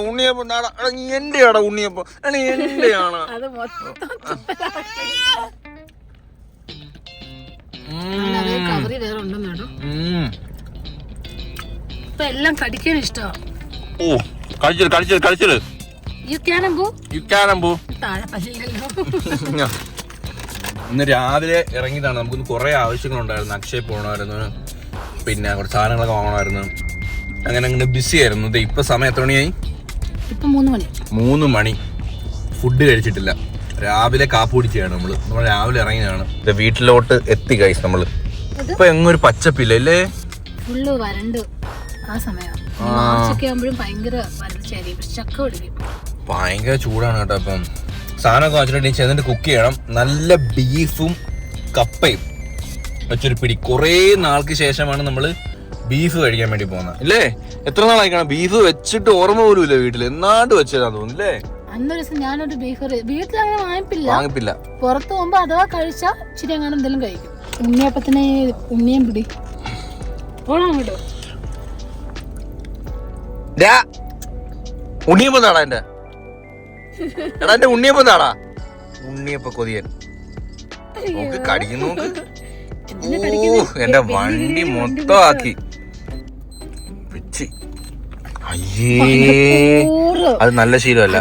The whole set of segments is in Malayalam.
ഉണ്ണിയപ്പം എന്റെ ആടാ ഉണ്ണിയപ്പം എന്റെയാണ്. എല്ലാം കടിക്കാൻ ഇഷ്ടമാണ്. ഇന്ന് രാവിലെ ഇറങ്ങിയതാണ്. നമുക്കിന്ന് കുറെ ആവശ്യങ്ങളുണ്ടായിരുന്നു. അക്ഷയ പോകണമായിരുന്നു, പിന്നെ കുറച്ച് സാധനങ്ങളൊക്കെ വാങ്ങണമായിരുന്നു. അങ്ങനെ ബിസി ആയിരുന്നു. ഇപ്പൊ സമയം എത്ര മണിയായി? 3 മണി. ഫുഡ് കഴിച്ചിട്ടില്ല. രാവിലെ കാപ്പി കുടിക്കുകയാണ് നമ്മൾ രാവിലെ ഇറങ്ങിയതാണ്. വീട്ടിലോട്ട് എത്തി ഗൈസ്. നമ്മള് ഇപ്പൊ എങ്ങൊരു പച്ചപ്പില്ല അല്ലേ? ഫുള്ള് വരണ്ട്. ആ സമയം ഭയങ്കര ചൂടാണ് കേട്ടോ. അപ്പം സാധനമൊക്കെ വെച്ചിട്ട് ചെന്നിട്ട് കുക്ക് ചെയ്യണം. നല്ല ബീഫും കപ്പയും വെച്ചൊരു പിടി. കുറേ നാൾക്ക് ശേഷമാണ് നമ്മള് ബീഫ് കഴിക്കാൻ വേണ്ടി പോകുന്നത് അല്ലേ? എത്ര നാളായിക്കണം ബീഫ് വെച്ചിട്ട്? ഓർമ്മ പോലും ഇല്ല. വീട്ടിൽ എന്നാണ്ട് വെച്ചതാ തോന്നുന്നില്ലേ? അന്നൊരു ദിവസം ഞാനൊരു ബീഫ് വീട്ടിലങ്ങനെ വാങ്ങിപ്പില്ല. പുറത്ത് പോകുമ്പോ അഥവാ കഴിച്ചാ ഇച്ചിരി അങ്ങനെ എന്തെങ്കിലും കഴിക്കും. ഉണ്ണിയപ്പത്തിന് ഉണ്ണിയം പിടി ഓണോ ഉണ്ണിയപ്പം താടാ എന്റെ ഉണ്ണിയപ്പം താടാ. ഉണ്ണിയപ്പ കൊതിയൻ നോക്ക്, കടിക്കുന്നു നോക്ക്. എന്റെ വണ്ടി മൊത്തം ആക്കി. അത് നല്ല ശീലമല്ല.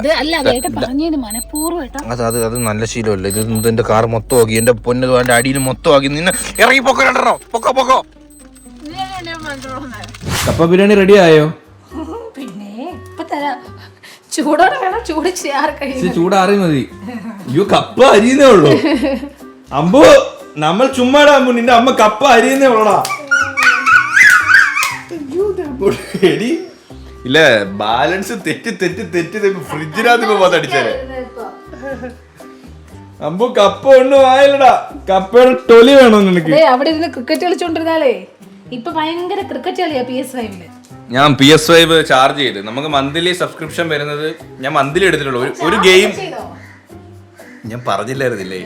അത് നല്ല ശീലമല്ല. ഇത് എന്റെ കാർ മൊത്തം ആക്കി. എന്റെ പൊന്നത് എന്റെ അടിയിൽ മൊത്തം ആക്കി. നിന്നെ ഇറങ്ങി പൊക്കോ. രണ്ടോ പൊക്കോ. കപ്പ ബിരിയാണി റെഡി ആയോ? പിന്നെ ഇപ്പൊ തരാം. ചൂടോടെ വേണം. ചൂടാറി മതി. അയ്യോ കപ്പ അരിയുന്നേ ഉള്ളൂ. അമ്പു നമ്മൾ ചുമ്മാടാ. അമ്പു നിന്റെ അമ്മ കപ്പ അരിയുന്നേ ഉള്ളടാ. ഇല്ല ബാലൻസ് തെറ്റി ഫ്രിഡ്ജിനകത്ത് അടിച്ചാലേ. അമ്പു കപ്പ ഒന്നും ആയില്ലടാ. കപ്പയുടെ ടൊലി വേണോ നിനക്ക്? അവിടെ ഇരുന്ന് ക്രിക്കറ്റ് കളിച്ചോണ്ടിരുന്നാലേ ഇപ്പൊ ഭയങ്കര ക്രിക്കറ്റ് കളിയാ PS5. ഞാൻ PS5 ചാർജ് ചെയ്ത്. നമുക്ക് മന്ത്ലി സബ്സ്ക്രിപ്ഷൻ വരുന്നത്. ഞാൻ മന്ത്ലി എടുത്തിട്ടുള്ളൂ. ഒരു ഗെയിം ഞാൻ പറഞ്ഞില്ലായിരുന്നില്ലേ?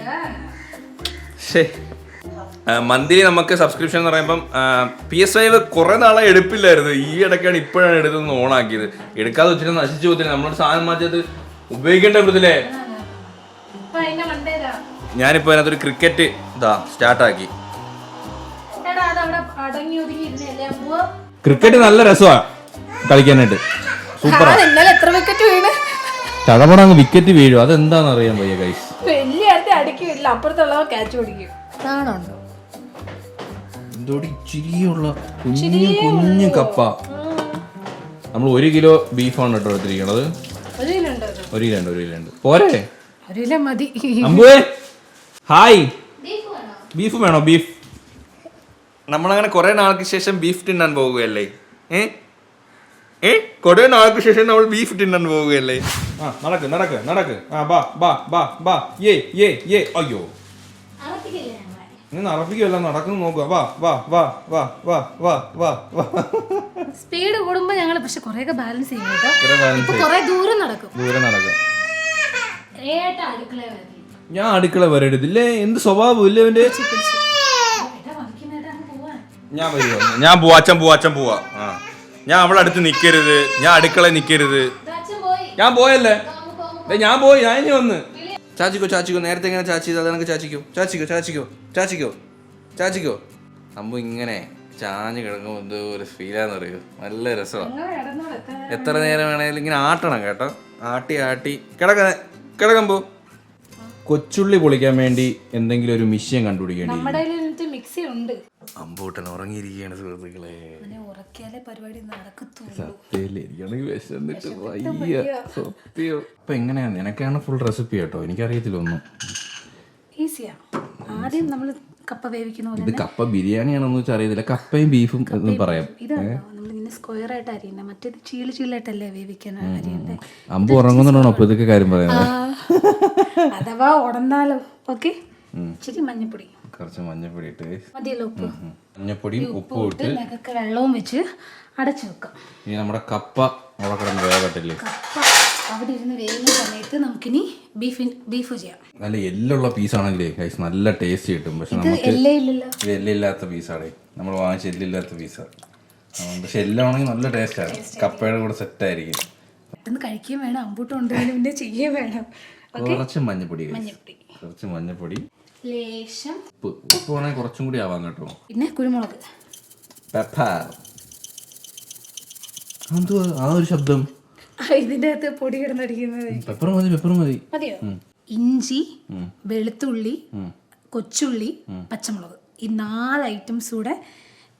മന്ത്ലി നമുക്ക് സബ്സ്ക്രിപ്ഷൻ എന്ന് പറയുമ്പം PS5 കുറെ നാളെ എടുപ്പില്ലായിരുന്നു. ഈ ഇടയ്ക്കാണ് ഇപ്പോഴാണ് എടുത്തൊന്ന് ഓണാക്കിയത്. എടുക്കാതെ വെച്ചിട്ട് നശിച്ചു പോകത്തില്ല. നമ്മളൊരു സാധനം മാറ്റിയത് ഉപയോഗിക്കേണ്ട പറ്റത്തില്ലേ? ഞാനിപ്പോ അതിനകത്തൊരു ക്രിക്കറ്റ് സ്റ്റാർട്ടാക്കി. ക്രിക്കറ്റ് നല്ല രസമാണ് കളിക്കാനായിട്ട്. സൂപ്പറാ. ചടപടങ്ങ് വിക്കറ്റ് വീഴും. അതെന്താന്ന് അറിയാൻ വയ്യ ഗൈസ്. എന്തോടി ചിരിയുള്ള കുഞ്ഞു കപ്പ. നമ്മൾ 1 കിലോ ബീഫാണ് കേട്ടോ എടുത്തിരിക്കണത്. 1 കിലോ ഉണ്ട്. പോരെ? അമ്പുവേ ഹായ്. ബീഫ് വേണോ? ബീഫ്. നമ്മളങ്ങനെ കുറെ നാൾക്ക് ശേഷം ബീഫ് തിന്നാൻ പോവുകയല്ലേ? കുറെ നാൾക്ക് ശേഷം നമ്മൾ ബീഫ് തിന്നാൻ പോവുകയല്ലേ? നടക്ക്. അയ്യോ നടപ്പിക്കല്ല, നടക്കുന്നു നോക്കുക. സ്പീഡ് കൂടുമ്പോ ഞങ്ങൾ പക്ഷെ കുറെയൊക്കെ ബാലൻസ് ചെയ്യും. ദൂരം നടക്കും. ഞാൻ അടുക്കള വരരുതില്ലേ? എന്ത് സ്വഭാവം ഇല്ലേ അവന്റെ? ഞാൻ പോവാ. അച്ഛൻ പോവാ. ഞാൻ അവളെ അടുത്ത് നിക്കരുത്. ഞാൻ അടുക്കള നിക്കരുത്. ഞാൻ പോയല്ലേ? ഞാൻ പോയി. ഞാൻ ഇനി വന്ന്. ചാച്ചിക്കോ. നേരത്തെ എങ്ങനെ ചാച്ചി? അതെനിക്ക് ചാച്ചിക്കോ. അമ്മ ഇങ്ങനെ ചാഞ്ഞ് കിടക്കുമ്പോ എന്തോ ഒരു ഫീലാന്ന് പറയൂ. നല്ല രസമാണ്. എത്ര നേരം വേണേലും ഇങ്ങനെ ആട്ടണം കേട്ടോ. ആട്ടി കിടക്കുമ്പോ കൊച്ചുള്ളി പൊളിക്കാൻ വേണ്ടി എന്തെങ്കിലും ഒരു മിഷ്യൻ കണ്ടുപിടിക്കേണ്ടി. അമ്പൂട്ടൻ ഉറങ്ങിയിരിക്കുകയാണ് സുഹൃത്തുക്കളെ. സത്യല്ലേ? എനിക്കാണെങ്കിൽ വിശന്നിട്ട് വയ്യ സത്യം. ഇപ്പൊ എങ്ങനെയാ? നിനക്കാണ് ഫുൾ റെസിപ്പി കേട്ടോ. എനിക്കറിയത്തില്ല ഒന്നും. ആദ്യം നമ്മൾ കപ്പ വേവിക്കുന്ന. ഇത് കപ്പ ബിരിയാണിയാണെന്ന് വെച്ചാൽ അറിയത്തില്ല. കപ്പയും ബീഫും എന്ന് പറയാം. സ്ക്വയർ ആയിട്ട് അരിയുന്നത്. മറ്റേത് ചീളിച്ചീലായിട്ടല്ലേ വേവിക്കാൻ അരിയണ്ടേ? അമ്പ് ഉറങ്ങുന്നുണ്ടോ അപ്പൊ ഇതൊക്കെ കാര്യം പറയുന്നത്? അഥവാ ഉടന്നാലോ? ഓക്കെ. ഇച്ചിരി മഞ്ഞപ്പൊടി, കുറച്ച് മഞ്ഞപ്പൊടി ഇട്ട് മതിയല്ലോ. ഉപ്പ്, മഞ്ഞപ്പൊടിയും ഉപ്പും ഇട്ട് വെള്ളവും വെച്ച് അടച്ചു വെക്കാം. ഇനി നമ്മുടെ കപ്പ അവിടെ കിടന്ന് വേഗത്തില്ലേ? കപ്പ അവിടെ ഇരുന്ന് വേകുന്ന സമയത്ത് നമുക്കിനി ബീഫ് ചെയ്യാം. നല്ല എല്ലുള്ള പീസാണെങ്കിലേ ഗൈസ് നല്ല ടേസ്റ്റ് കിട്ടും. പക്ഷെ നമുക്ക് എല്ലില്ലാത്ത പീസാണ് നമ്മൾ വാങ്ങിച്ച. എല്ലില്ലാത്ത പീസാണ്. പക്ഷെ എല്ലാം ആണെങ്കിൽ നല്ല ടേസ്റ്റാണ്. കപ്പയുടെ കൂടെ സെറ്റ് ആയിരിക്കും. പെട്ടെന്ന് കഴിക്കുകയും വേണം, അമ്പൂട്ട് കൊണ്ടുപോയാലും പിന്നെ ചെയ്യുകയും വേണം. കുറച്ച് മഞ്ഞപ്പൊടി, കുറച്ച് മഞ്ഞപ്പൊടി, ലേശം ഉപ്പ് വേണമെങ്കിൽ കുറച്ചും കൂടി ആവാം കേട്ടോ. പിന്നെ കുരുമുളക്, പെപ്പർ. എന്തുവാ ആ ഒരു ശബ്ദം? ഇതിന്റെ അകത്ത് പൊടി കിടന്നടിക്കുന്നത്. പെപ്പർ മതി, പെപ്പർ മതി. മതിയോ? ഇഞ്ചി, വെളുത്തുള്ളി, കൊച്ചുള്ളി, പച്ചമുളക്, ഈ 4 ഐറ്റംസ് കൂടെ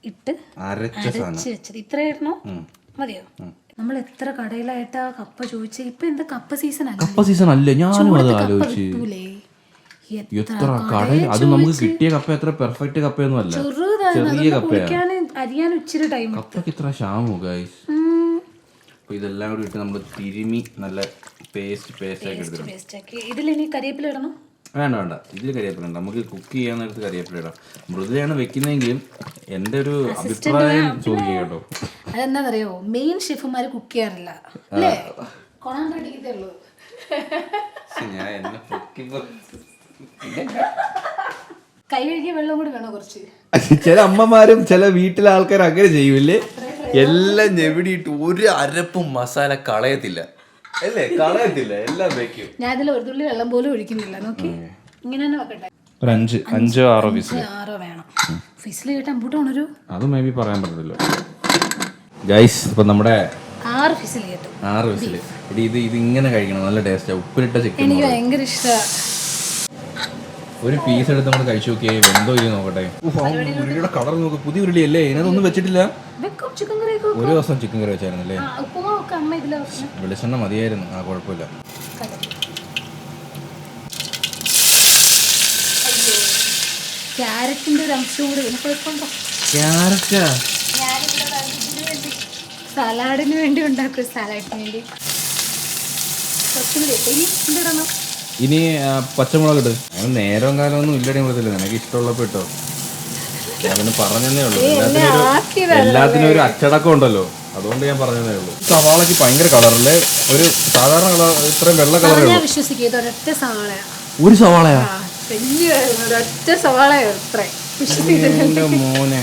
ഇട്ട് അരച്ച് വെച്ചത്. ഇത്ര ഇടണോ? മതിയോ? നമ്മൾ എത്ര കടയിലായിട്ടാ കപ്പ ചോദിച്ചത്. ഇപ്പൊ എന്താ കപ്പ സീസൺ അല്ല? കപ്പ സീസൺ അല്ലേ? ഞാനും അത് ആലോചിച്ച്. എത്ര കടയിൽ അത് നമുക്ക് കിട്ടിയ കപ്പ എത്ര പെർഫെക്റ്റ് കപ്പയൊന്നും അല്ല, ചെറിയ കപ്പയാണ്. അരിയാൻ ഇച്ചിരി ടൈം. കപ്പയ്ക്ക് ഇത്ര ക്ഷാമോ ഗൈസ്? അപ്പൊ ഇതെല്ലാം കൂടി ഇട്ട് നമ്മൾ തിരുമി നല്ല പേസ്റ്റ് ആക്കി എടുത്തിട്ടുണ്ട്. ഇതിൽ ഇനി കരിവേപ്പില ഇടണം? വേണ്ട, ഇതിൽ കരിവേപ്പില ഉണ്ട്. നമുക്ക് കുക്ക് ചെയ്യാൻ നേരത്ത് കരിവേപ്പില ഇടാം. മൃദുലയാണ് വെക്കുന്നെങ്കിലും എൻ്റെ ഒരു അഭിപ്രായം ചോദിക്കുക കേട്ടോ. അതെന്താണെന്നറിയോ, മെയിൻ ഷെഫുമാര് കുക്ക് ചെയ്യാറില്ല അല്ലേ? ഉള്ളൂ. ഞാൻ എന്നെ കൈ കഴുകിയ വെള്ളം കൂടി വേണോ കുറച്ച്? ചില അമ്മമാരും ചില വീട്ടിലെ ആൾക്കാർ അങ്ങനെ ചെയ്യൂല്ലേ, എല്ലാം ഞെവിടിയിട്ട് ഒരു അരപ്പും മസാല കളയത്തില്ല അല്ലേ? കളയത്തില്ല, എല്ലാം വെക്കും. ഞാൻ ഇതിൽ ഒരു തുള്ളി വെള്ളം പോലും ഒഴിക്കുന്നില്ല. നോക്കി ഇങ്ങനെ തന്നെ വെക്കട്ടെ. ഒരു 5-6 വിസിൽ വേണം. വിസിൽ കേട്ട് അമ്പൂട്ട് ഉണരൂ. അത് മേ ബി പറയാൻ പറ്റത്തില്ല ഗൈസ്. ഇപ്പൊ നമ്മുടെ 6 വിസിൽ കേട്ടു. 6 വിസിൽ. ഇത് ഇങ്ങനെ കഴിക്കണം, നല്ല ടേസ്റ്റാ. ഉപ്പിലിട്ട ചിക്കൻ എനിക്ക് ഭയങ്കര ഇഷ്ടമാണ്. ഒരു പീസ് എടുത്ത് നമ്മൾ കഴിച്ചു നോക്കിയേ, എന്തോ ഇത് നോക്കട്ടെ. ഉരുളിയുടെ കളർ നോക്ക്, പുതിയ ഉരുളി അല്ലേ? ഇതിനൊന്നും വെച്ചിട്ടില്ല. ഒരു ദിവസം ചിക്കൻ കറി വെച്ചായിരുന്നല്ലേ? വെളിച്ചെണ്ണ മതിയായിരുന്നു. ആ കുഴപ്പമില്ല. ക്യാരറ്റിന്റെ ഒരു അംശം കൂടി. ക്യാരറ്റാ സലാഡിന് വേണ്ടി ഉണ്ടാക്കും. സലാഡിന് വേണ്ടി ഇനി പച്ചമുളക് ഇട്ട്. അങ്ങനെ നേരവും കാലമൊന്നും ഇല്ലടി മൃദുല, നിനക്ക് ഇഷ്ടമുള്ളപ്പോ ഇട്ടോ. അതിന് പറഞ്ഞതേ ഉള്ളൂ. എല്ലാത്തിനും ഒരു അച്ചടക്കം ഉണ്ടല്ലോ, അതുകൊണ്ട് ഞാൻ പറഞ്ഞതേ ഉള്ളൂ. സവാളക്ക് ഭയങ്കര കളറല്ലേ? ഒരു സാധാരണ കളർ, ഇത്രയും വെള്ള കളറേ ഉള്ളൂ. ഒരു സവാളയാ? എന്റെ മോനെ,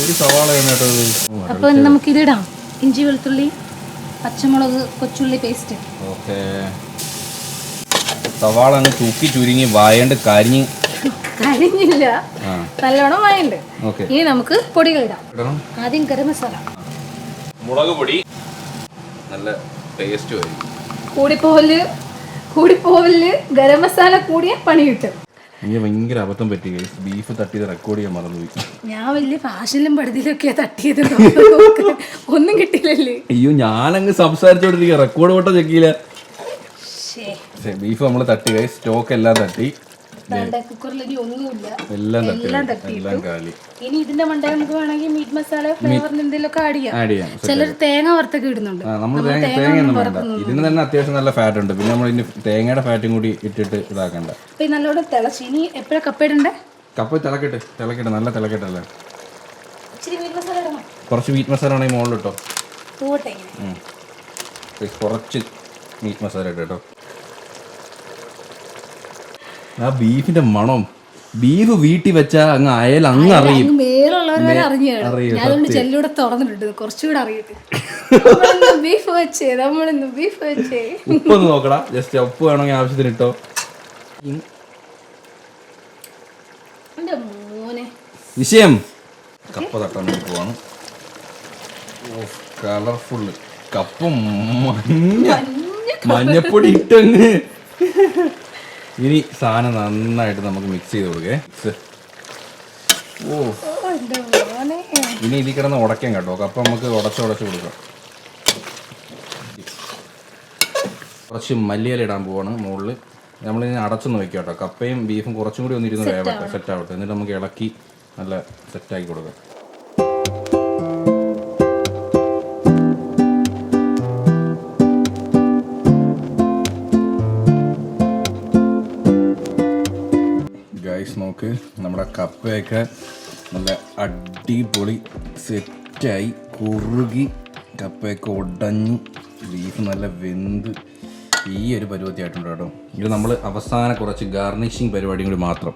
ഒരു സവാളയാണ് കേട്ടോ. അപ്പൊ നമുക്ക് ഇതിടാം. ഇഞ്ചി, വെളുത്തുള്ളി, പച്ചമുളക്, കൊച്ചുള്ളി പേസ്റ്റ്. ഓക്കെ. സവാള അങ്ങ് തൂക്കി ചുരുങ്ങി വായണ്ട് കരിഞ്ഞില്ല, നല്ലോണം വായണ്ട്. ഇനി നമുക്ക് പൊടികൾ ഇടാം. ആദ്യം ഗരം മസാല, മുളക് പൊടി, നല്ല ടേസ്റ്റ് വരും. കൂടിപ്പോവല് ഗരം മസാല കൂടിയ പണി കിട്ടും. എനിക്ക് ഭയങ്കര അബദ്ധം പറ്റി. ബീഫ് തട്ടിയത് റെക്കോർഡ് ചെയ്യാൻ മറന്നുപോയി. ഞാൻ വലിയ ഫാഷനിലും പടുതിയിലൊക്കെയാ തട്ടിയത്. ഒന്നും കിട്ടിയില്ലല്ലേ? അയ്യോ, ഞാനങ്ങ് സംസാരിച്ചോണ്ടിരിക്കുക, റെക്കോർഡ് പോട്ടെ ചെക്കിയില്ല. ബീഫ് നമ്മൾ തട്ടി, സ്റ്റോക്ക് എല്ലാം തട്ടി, കുക്കറിലേക്ക് ഒന്നുമില്ല, എല്ലാം കാലി. ഇനി ഇതിന്റെ മണ്ട നമുക്ക് വേണമെങ്കിൽ മീറ്റ് മസാല ഫ്ലേവറിന് എന്തെങ്കിലുമൊക്കെ ആഡ് ചെയ്യാം. ചിലർ തേങ്ങ വറുത്തൊക്കെ ഇടുന്നുണ്ട്. നമ്മൾ തേങ്ങയൊന്നും വേണ്ട, ഇതിന് തന്നെ അത്യാവശ്യം നല്ല ഫാറ്റ് ഉണ്ട്. പിന്നെ നമ്മൾ ഇനി തേങ്ങയുടെ ഫാറ്റും കൂടി ഇട്ടിട്ട് ഇതാക്കണ്ട. അപ്പൊ നല്ലോണം തിളച്ച് ഇനി എപ്പോഴാ കപ്പ ഇടണ്ടേ? കപ്പ തിളക്കട്ടെ, നല്ല തിളക്കട്ടല്ലേ. ഇച്ചിരി മീറ്റ് മസാല ഇടണം. കുറച്ച് മീറ്റ് മസാല ആണെങ്കിൽ മുകളിൽ ഇട്ടോ. കുറച്ച് മീറ്റ് മസാല ഇട്ടോ കേട്ടോ. ആ ബീഫിന്റെ മണം, ബീഫ് വീട്ടിൽ വെച്ചാൽ അങ്ങ് അയൽ അങ്ങ് അറിയും. ഉപ്പൊന്ന് നോക്കടാ, ജസ്റ്റ് ഉപ്പ് വേണമെങ്കിൽ ആവശ്യത്തിന് ഇട്ടോ. വിഷയം കപ്പ തട്ടാൻ വേണ്ടി പോവാണ്. കളർഫുള്ള് കപ്പ, മഞ്ഞപ്പൊടി ഇട്ടങ്ങ്. ഇനി സാധനം നന്നായിട്ട് നമുക്ക് മിക്സ് ചെയ്ത് കൊടുക്കേ. ഇനി ഇതിൽ കിടന്ന് ഉടയ്ക്കാം കേട്ടോ. കപ്പ നമുക്ക് ഉടച്ച് കൊടുക്കാം. കുറച്ച് മല്ലിയില ഇടാൻ പോവാണ് മുകളിൽ. നമ്മളിനി അടച്ചൊന്ന് വെക്കാം കേട്ടോ. കപ്പയും ബീഫും കുറച്ചും കൂടി ഒന്ന് ഇരുന്ന് വേവട്ടെ, സെറ്റ് ആവട്ടെ. എന്നിട്ട് നമുക്ക് ഇളക്കി നല്ല സെറ്റാക്കി കൊടുക്കാം. നോക്ക്, നമ്മുടെ കപ്പയൊക്കെ നല്ല അടിപൊളി സെറ്റായി കുറുകി, കപ്പയൊക്കെ ഉടഞ്ഞ്, ബീഫ് നല്ല വെന്ത് ഈ ഒരു പരുവത്തി ആയിട്ടുണ്ട് കേട്ടോ. ഇത് നമ്മൾ അവസാനം കുറച്ച് ഗാർണിഷിങ് പരിപാടിയും കൂടി മാത്രം.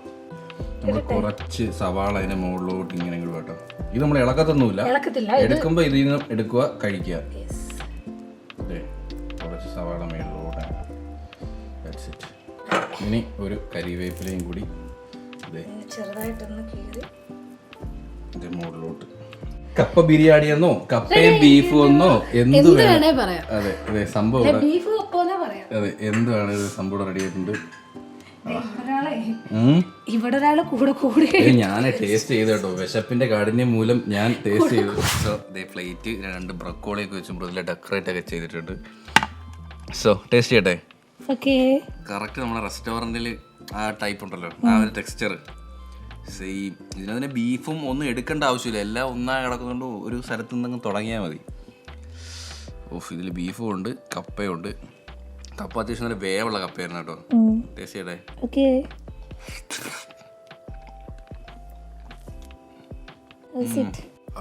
നമ്മൾ കുറച്ച് സവാള അതിന്റെ മുകളിലോട്ട് ഇങ്ങനെ ഇടുക കേട്ടോ. ഇത് നമ്മൾ ഇളക്കത്തൊന്നുമില്ല, എടുക്കുമ്പോൾ ഇതിൽ നിന്ന് എടുക്കുക, കഴിക്കുക. അതെ, കുറച്ച് സവാള മുകളിലോട്ട്. ഇനി ഒരു കരിവേപ്പിലയും കൂടി ചെറുതായിട്ടൊന്ന് കീറി ഇതിന്റെ മുകളിലോട്ട്. കപ്പ ബിരിയാണി എന്നോ കപ്പയും ബീഫും എന്നോ എന്ത് വേണേ പറയാം. അതെ അതെ, സംഭവം അതെ, എന്താണ് ഇത് സംഭവം റെഡി ആയിട്ടുണ്ട്. ഇവിടെ ഒരാള് കൂടെ ഞാൻ ടേസ്റ്റ് ചെയ്തു കേട്ടോ, വിശപ്പിന്റെ കാഠിന്യം മൂലം ഞാൻ ടേസ്റ്റ് ചെയ്തു. സോ പ്ലേറ്റ് 2 ബ്രക്കോളിയൊക്കെ വെച്ച് മൃദുല ഡെക്കറേറ്റ് ഒക്കെ ചെയ്തിട്ടുണ്ട്. സോ ടേസ്റ്റ് ചെയ്യട്ടെ. കറക്റ്റ് നമ്മുടെ റെസ്റ്റോറൻറ്റിൽ ആ ടൈപ്പ് ഉണ്ടല്ലോ, ആ ഒരു ടെക്സ്ചർ സെയിം. ഇതിനതിന് ബീഫും ഒന്നും എടുക്കേണ്ട ആവശ്യമില്ല, എല്ലാം ഒന്നായി കിടക്കുന്നുണ്ട്. ഒരു സ്ഥലത്ത് നിന്നങ്ങ് തുടങ്ങിയാൽ മതി. ഓഫ്, ഇതിൽ ബീഫും ഉണ്ട്, കപ്പയുണ്ട്. കപ്പ അത്യാവശ്യം നല്ല വേവുള്ള കപ്പയായിരുന്നു കേട്ടോ. ടേസ്റ്റ് ചെയ്യട്ടെ.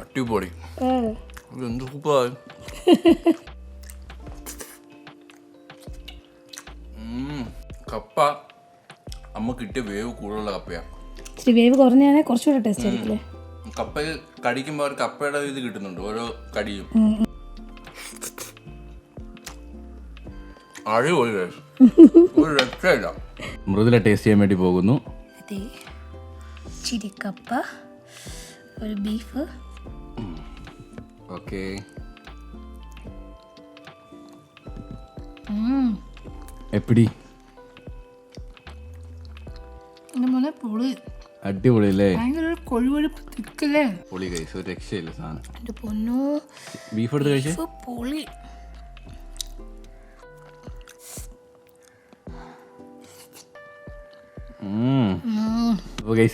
അടിപൊളി, എന്ത് സൂപ്പറായി. കപ്പ അമ്മ കിട്ടിയ വേവ് കൂടുതലുള്ള കപ്പയാ. വേവ് കുറഞ്ഞാൽ കുറച്ചുകൂടെ ടേസ്റ്റ് ആയിരിക്കില്ലേ? കപ്പ കടിക്കുമ്പോൾ ഒരു കപ്പയുടെ ഇത് കിട്ടുന്നുണ്ട് ഓരോ കടിയും. അടിപൊളി, ഒരു രക്ഷയില്ല. മൃദുല ടേസ്റ്റ് ചെയ്യാൻ വേണ്ടി പോകുന്നു. ചിരിക്കപ്പ, ഒരു ബീഫ്. ഓക്കേ, എപ്പിടി? അടിപൊളി അല്ലേ? പൊളി കഴിച്ചു, ഒരു രക്ഷയില്ല സാധനം. ബീഫ് എടുത്ത് കഴിച്ചു.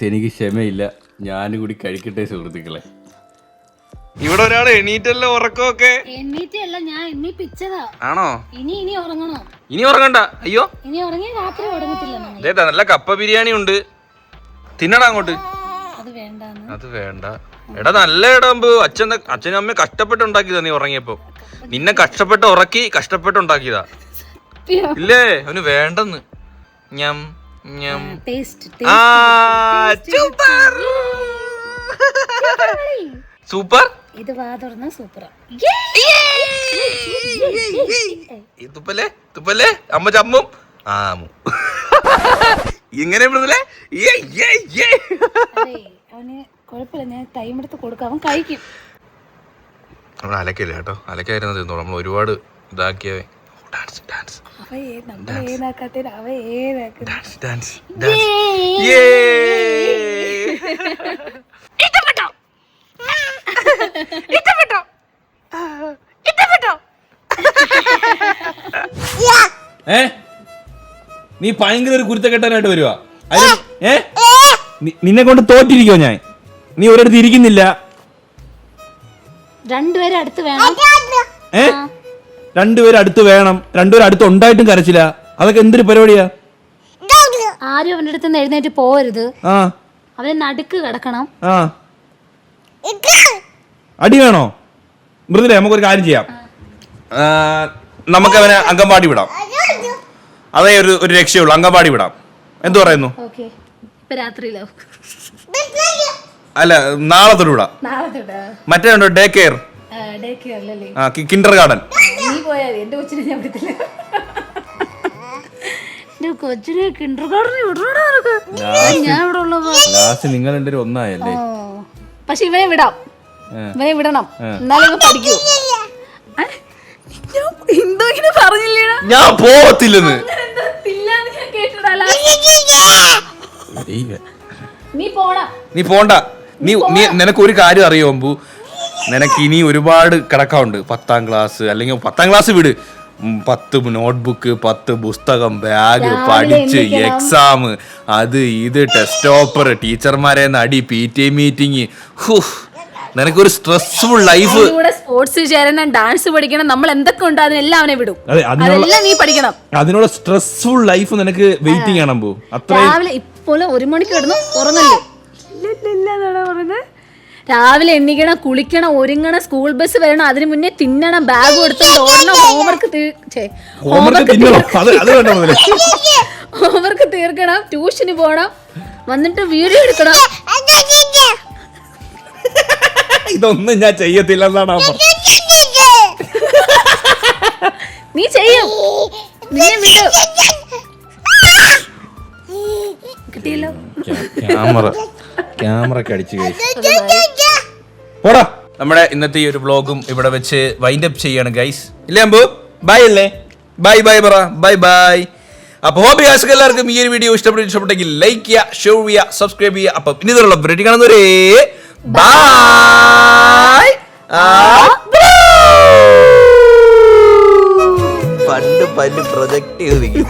എനിക്ക് ക്ഷമയില്ല, ഞാനും കൂടി കഴിക്കട്ടെ സുഹൃത്തുക്കളെ. ഇവിടെ ഒരാൾ എണീറ്റല്ലോ, ഉറക്കമൊക്കെ ഞാൻ എണീപ്പിച്ചതാ. ആണോ? ഇനി ഉറങ്ങണോ? ഇനി ഉറങ്ങണ്ട. അയ്യോ, ഇനി ഉറങ്ങി രാത്രി ഉറങ്ങത്തില്ല. നല്ല കപ്പ ബിരിയാണി ഉണ്ട്, തിന്നടാ അങ്ങോട്ട്. അത് വേണ്ട എടാ, നല്ല ഇടാകുമ്പോ അച്ഛനും അമ്മയും കഷ്ടപ്പെട്ടുണ്ടാക്കിയതാ. നീ ഉറങ്ങിയപ്പോ നിന്നെ കഷ്ടപ്പെട്ട് ഉറക്കി കഷ്ടപ്പെട്ടുണ്ടാക്കിയതാ. ഇല്ലേ, അവന് വേണ്ടെന്ന്. ഞം ഞം. സൂപ്പർ. ഇത് വാ തുറന്ന സൂപ്പറാ. തുപ്പല്ലേ തുപ്പല്ലേ, അമ്മ ചമ്മും ആമു. ഇങ്ങനെ അവന് കുഴപ്പമില്ല, ഞാൻ ടൈം എടുത്ത് കൊടുക്കാം, അവൻ കഴിക്കും. നമ്മൾ അലക്കല്ലേ കേട്ടോ, അലക്കായിരുന്നു തിന്നോളൂ. നമ്മൾ ഒരുപാട് ഇതാക്കിയവേ. ഡാൻസ് ഡാൻസ് ഡാൻസ് നീ ഭയങ്കര ഒരു കുരുത്തക്കെട്ടാനായിട്ട് വരുവാ. നിന്നെ കൊണ്ട് തോറ്റിരിക്കോ ഞാൻ? നീ ഒരിടത്ത് ഇരിക്കുന്നില്ല. രണ്ടുപേരും അടുത്ത് വേണം. രണ്ടുപേരും അടുത്ത് ഉണ്ടായിട്ടും കരച്ചില്ല. അതൊക്കെ എന്തൊരു പരിപാടിയാ? ആരും അവന്റെ അടുത്ത് എഴുന്നേറ്റ് പോവരുത്. അവനെ നടുക്ക് കിടക്കണം. അടി വേണോ? മൃദുലേ, നമുക്കൊരു കാര്യം ചെയ്യാം. നമുക്കവനെ അംഗൻവാടി വിടാം. അതേ ഒരു രക്ഷയുള്ളൂ, അംഗൻവാടി വിടാം. എന്തു പറയുന്നു? അല്ല, നാളെ തൊട്ട് വിടാം. മറ്റേ ഉണ്ടോ ഡേ കെയർ, കിൻഡർ ഗാർഡൻ. നിങ്ങൾ രണ്ടുപേരും ഒന്നായല്ലേ? പക്ഷെ ഇവനെ വിടാം, ഇവനെ വിടണം, എന്നാലും പഠിക്കൂ. ഞാൻ പോകത്തില്ലെന്ന്. നീ പോണ്ട. നീ നിനക്ക് ഒരു കാര്യം അറിയോ അമ്പു? നിനക്ക് ഇനി ഒരുപാട് കിടക്കാറുണ്ട്. 10ാം ക്ലാസ്, അല്ലെങ്കിൽ 10ാം ക്ലാസ് വിട്, 10 നോട്ട്ബുക്ക്, 10 പുസ്തകം, ബാഗ്, പഠിച്ച് എക്സാം, അത് ഇത്, ടെസ്റ്റ് ടോപ്പർ, ടീച്ചർമാരെ നടി, PTA മീറ്റിംഗ്. നിനക്കൊരു സ്ട്രെസ്ഫുൾ ലൈഫ്. സ്പോർട്സ് ചേരണം, ഡാൻസ് പഠിക്കണം, നമ്മൾ എന്തൊക്കെ ഉണ്ട് അതിനെല്ലാം അവനെ വിടും. അതെല്ലാം നീ പഠിക്കണം. അതിനുള്ള സ്ട്രെസ്ഫുൾ ലൈഫ് നിനക്ക് വെയിറ്റിംഗ് ആണ്. രാവിലെ ഇപ്പോൾ 1 മണിക്ക് കിടന്നു ഉറങ്ങല്ലേ? രാവിലെ എണ്ണിക്കണം, കുളിക്കണം, ഒരുങ്ങണം, സ്കൂൾ ബസ് വരണം, അതിന് മുന്നേ തിന്നണം, ബാഗ് എടുത്തോണ്ട് ഓടണം, ഹോംവർക്ക് തീർക്കണം, ട്യൂഷന് പോകണം, വന്നിട്ട് വീഡിയോ എടുക്കണം. ഇതൊന്നും ഞാൻ ചെയ്യത്തില്ലെന്നാണ് നീ ചെയ്യും. കിട്ടിയല്ലോ. ക്യാമറ അടിച്ചു പോടാ. നമ്മുടെ ഇന്നത്തെ ഈ ഒരു വ്ളോഗും ഇവിടെ വെച്ച് വൈൻഡ് അപ്പ് ചെയ്യാണ് ഗൈസ്. ഇല്ലേ അമ്പു? ബൈ അല്ലേ? ബൈ ബൈ പറ. Bye bye. അപ്പോൾ ഹോബി ആശുക എല്ലാവർക്കും ഈ ഒരു വീഡിയോ ഇഷ്ടപ്പെട്ടെങ്കിൽ ലൈക്ക് ചെയ്യുക, ഷെയർ ചെയ്യുക, സബ്സ്ക്രൈബ് ചെയ്യുക. അപ്പം ഇനി ഇതിലുള്ള ബ്രെഡ് കാണുന്നവരേ ബൈ. പണ്ട് പ്രൊജക്ട് ചെയ്തിരിക്കും.